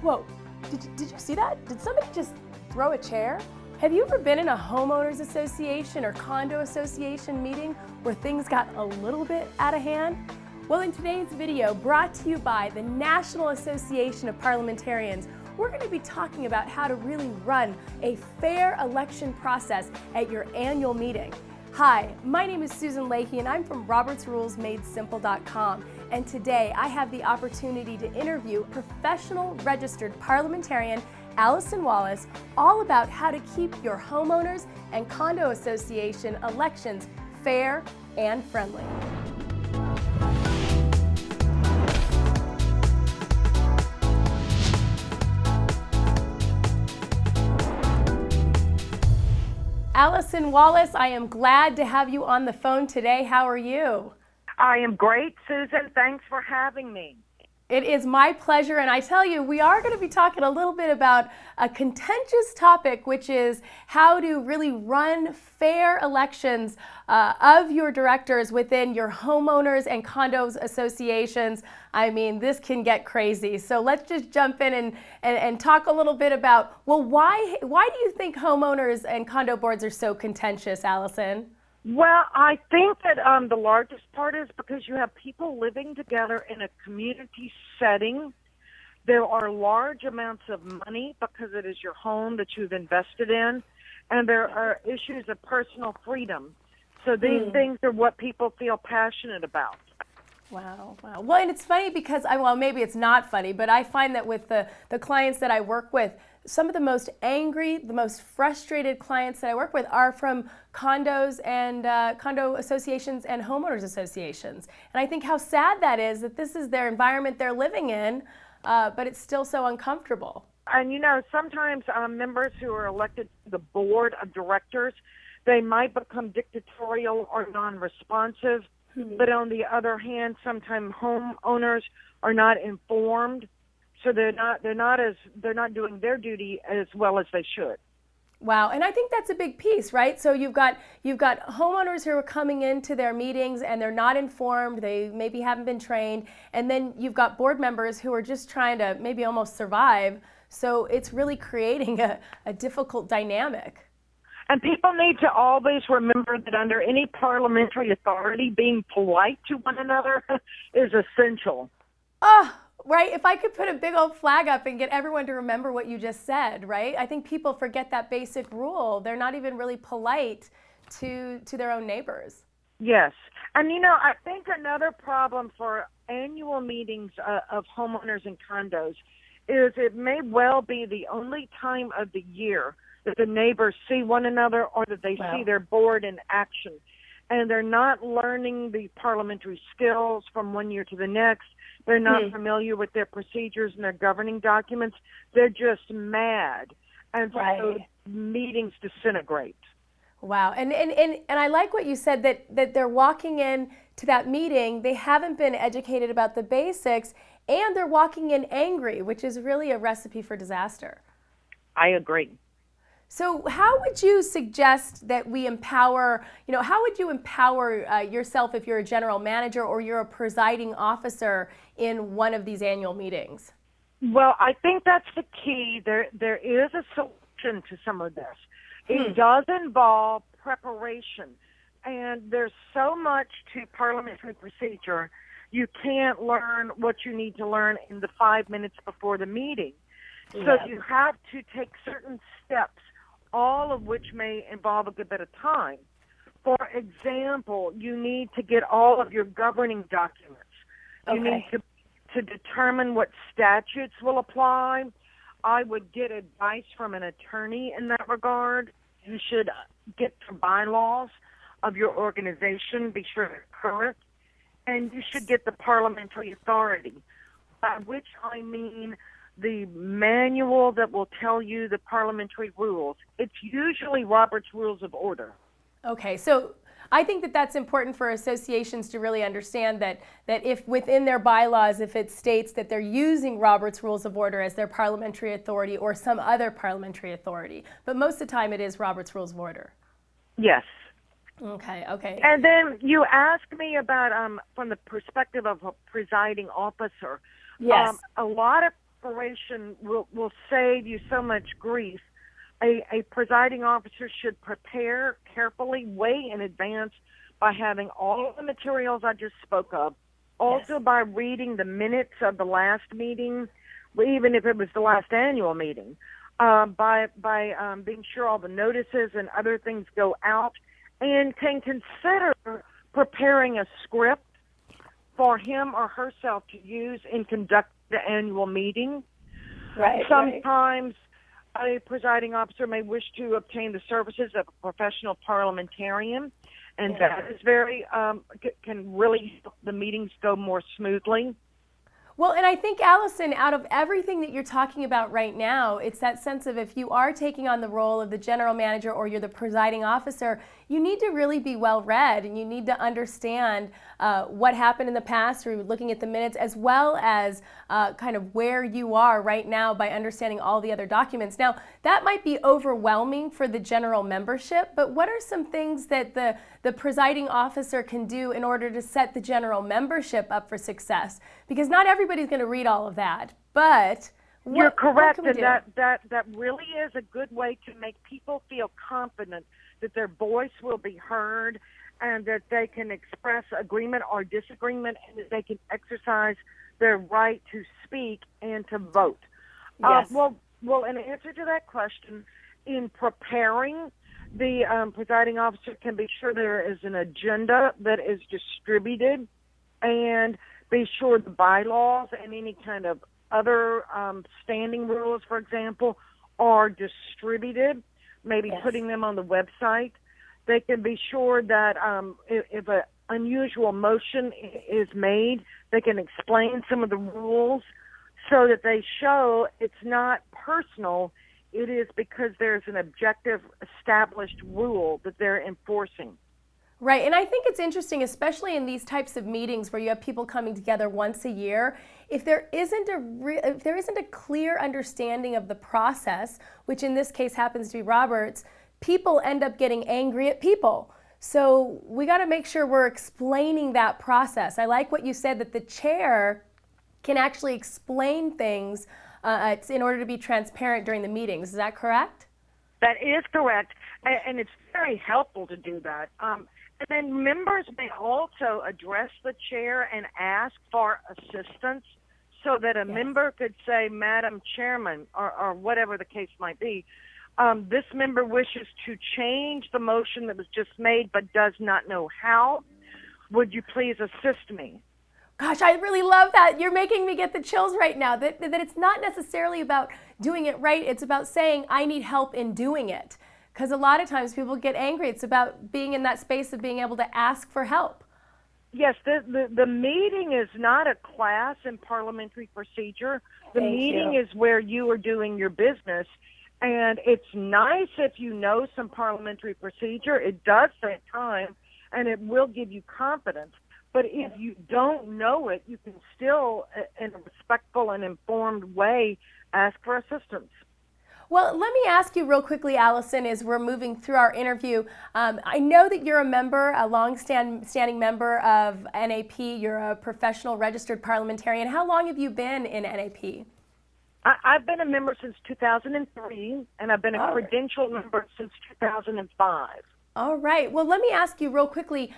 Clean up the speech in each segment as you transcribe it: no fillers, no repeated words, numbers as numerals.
Whoa, did you see that? Did somebody just throw a chair? Have you ever been in a homeowners association or condo association meeting where things got a little bit out of hand? Well, in today's video, brought to you by the National Association of Parliamentarians, we're going to be talking about how to really run a fair election process at your annual meeting. Hi, my name is Susan Leahy and I'm from robertsrulesmadesimple.com, and today I have the opportunity to interview professional registered parliamentarian Allison Wallace all about how to keep your homeowners and condo association elections fair and friendly. Allison Wallace, I am glad to have you on the phone today. How are you? I am great, Susan. Thanks for having me. It is my pleasure, and I tell you, we are going to be talking a little bit about a contentious topic, which is how to really run fair elections of your directors within your homeowners and condos associations. I mean, this can get crazy. So let's just jump in and talk a little bit about, well, why do you think homeowners and condo boards are so contentious, Allison? Well, I think that the largest part is because you have people living together in a community setting. There are large amounts of money because it is your home that you've invested in, and there are issues of personal freedom. So these things are what people feel passionate about. Wow. Well, and it's funny because, well, maybe it's not funny, but I find that with the clients that I work with, some of the most angry, the most frustrated clients that I work with are from condos and condo associations and homeowners associations. And I think how sad that is that this is their environment they're living in, but it's still so uncomfortable. And, you know, sometimes members who are elected to the board of directors, they might become dictatorial or non-responsive. But on the other hand, sometimes homeowners are not informed, so they're not doing their duty as well as they should. Wow, and I think that's a big piece, right? So you've got homeowners who are coming into their meetings and they're not informed, they maybe haven't been trained, and then you've got board members who are just trying to maybe almost survive. So it's really creating a difficult dynamic. And people need to always remember that under any parliamentary authority, being polite to one another is essential. Oh, right. If I could put a big old flag up and get everyone to remember what you just said, right? I think people forget that basic rule. They're not even really polite to their own neighbors. Yes. And, you know, I think another problem for annual meetings of homeowners and condos is it may well be the only time of the year that the neighbors see one another or that they see their board in action. And they're not learning the parliamentary skills from one year to the next. They're not familiar with their procedures and their governing documents. They're just mad. And so meetings disintegrate. Wow. And I like what you said, that they're walking in to that meeting, they haven't been educated about the basics, and they're walking in angry, which is really a recipe for disaster. I agree. So how would you suggest that we empower, how would you empower yourself if you're a general manager or you're a presiding officer in one of these annual meetings? Well, I think that's the key. There is a solution to some of this. It does involve preparation, and there's so much to parliamentary procedure. You can't learn what you need to learn in the 5 minutes before the meeting. So you have to take certain steps, all of which may involve a good bit of time. For example, you need to get all of your governing documents. You need to determine what statutes will apply. I would get advice from an attorney in that regard. You should get the bylaws of your organization, be sure they're current, and you should get the parliamentary authority, by which I mean the manual that will tell you the parliamentary rules. It's usually Robert's Rules of Order. Okay, so I think that that's important for associations to really understand that if within their bylaws, if it states that they're using Robert's Rules of Order as their parliamentary authority or some other parliamentary authority, but most of the time it is Robert's Rules of Order. Yes. Okay. And then you asked me about, from the perspective of a presiding officer, yes. A lot of preparation will save you so much grief. A presiding officer should prepare carefully, way in advance, by having all of the materials I just spoke of, also by reading the minutes of the last meeting, even if it was the last annual meeting, by being sure all the notices and other things go out, and can consider preparing a script for him or herself to use in conducting the annual meeting. Sometimes a presiding officer may wish to obtain the services of a professional parliamentarian, and that is can really help the meetings go more smoothly. Well, and I think, Allison, out of everything that you're talking about right now, it's that sense of if you are taking on the role of the general manager or you're the presiding officer, you need to really be well read, and you need to understand what happened in the past through looking at the minutes, as well as kind of where you are right now by understanding all the other documents. Now, that might be overwhelming for the general membership, but what are some things that the presiding officer can do in order to set the general membership up for success? Because not everybody's going to read all of that, but you're correct, and that really is a good way to make people feel confident that their voice will be heard, and that they can express agreement or disagreement, and that they can exercise their right to speak and to vote. Yes. Well, in answer to that question, in preparing, the presiding officer can be sure there is an agenda that is distributed, and be sure the bylaws and any kind of other standing rules, for example, are distributed, maybe putting them on the website. They can be sure that if an unusual motion is made, they can explain some of the rules so that they show it's not personal. It is because there's an objective established rule that they're enforcing. Right, and I think it's interesting, especially in these types of meetings where you have people coming together once a year, if there isn't a clear understanding of the process, which in this case happens to be Robert's, people end up getting angry at people. So we got to make sure we're explaining that process. I like what you said, that the chair can actually explain things in order to be transparent during the meetings. Is that correct? That is correct, and it's very helpful to do that. And then members may also address the chair and ask for assistance, so that a member could say, Madam Chairman, or whatever the case might be, this member wishes to change the motion that was just made but does not know how. Would you please assist me? Gosh, I really love that. You're making me get the chills right now, that it's not necessarily about doing it right. It's about saying, I need help in doing it. Because a lot of times people get angry. It's about being in that space of being able to ask for help. Yes, the meeting is not a class in parliamentary procedure. The meeting is where you are doing your business. And it's nice if you know some parliamentary procedure. It does save time, and it will give you confidence. But if you don't know it, you can still, in a respectful and informed way, ask for assistance. Well, let me ask you real quickly, Allison, as we're moving through our interview. I know that you're a long-standing member of NAP. You're a professional registered parliamentarian. How long have you been in NAP? I've been a member since 2003, and I've been a credentialed member since 2005. All right. Well, let me ask you real quickly,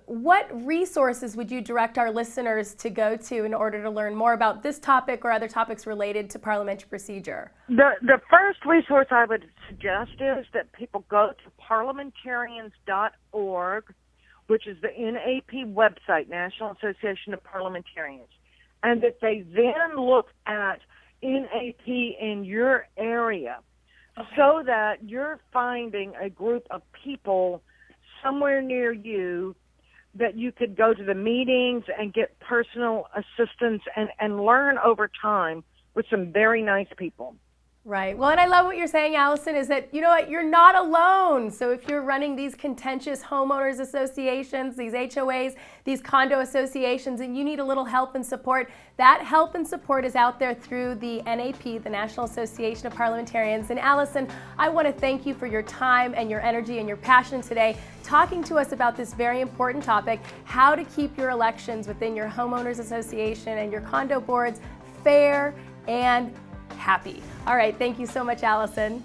what resources would you direct our listeners to go to in order to learn more about this topic or other topics related to parliamentary procedure? The first resource I would suggest is that people go to parliamentarians.org, which is the NAP website, National Association of Parliamentarians, and that they then look at NAP in your area. So that you're finding a group of people somewhere near you that you could go to the meetings and get personal assistance and learn over time with some very nice people. Right. Well, and I love what you're saying, Allison, is that, you know what, you're not alone. So if you're running these contentious homeowners associations, these HOAs, these condo associations, and you need a little help and support, that help and support is out there through the NAP, the National Association of Parliamentarians. And Allison, I want to thank you for your time and your energy and your passion today, talking to us about this very important topic, how to keep your elections within your homeowners association and your condo boards fair and happy. All right, thank you so much, Allison.